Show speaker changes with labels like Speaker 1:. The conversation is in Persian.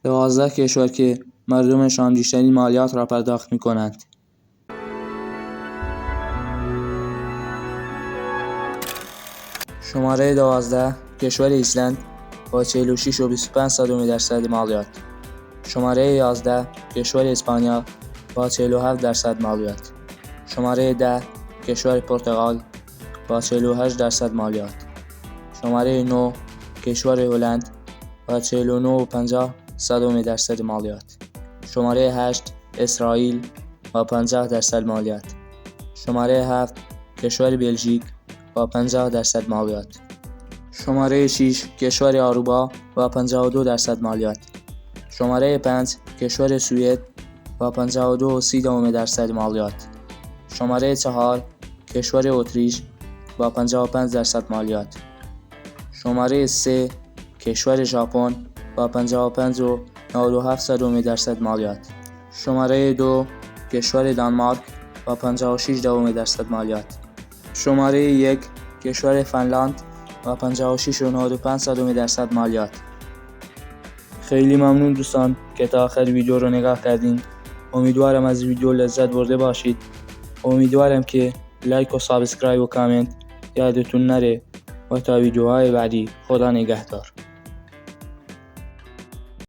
Speaker 1: 12 کشور که مردمشان بیشترین مالیات را پرداخت می‌کنند. شماره 12 کشور ایسلند با 46.25% مالیات. شماره 11 کشور اسپانیا با 47% مالیات. شماره 10 کشور پرتغال با 48% مالیات. شماره 9 کشور هلند با 49.50% مالیات. شماره 8 اسرائیل با 50% مالیات. شماره 7 کشور بلژیک با 50% مالیات. شماره 6 کشور اروپا با 52% مالیات. شماره 5 کشور سوئد با 52.30% مالیات. شماره 4 کشور اتریش با 55% مالیات. شماره 3 کشور ژاپن با 55.97% مالیات. شماره 2 کشور دانمارک با 56% مالیات. شماره 1 کشور فنلاند با 56.95% مالیات. خیلی ممنون دوستان که تا آخر ویدیو رو نگاه کردین. امیدوارم از ویدیو لذت برده باشید. امیدوارم که لایک و سابسکرایب و کامنت یادتون نره و تا ویدیوهای بعدی خدا نگهدار.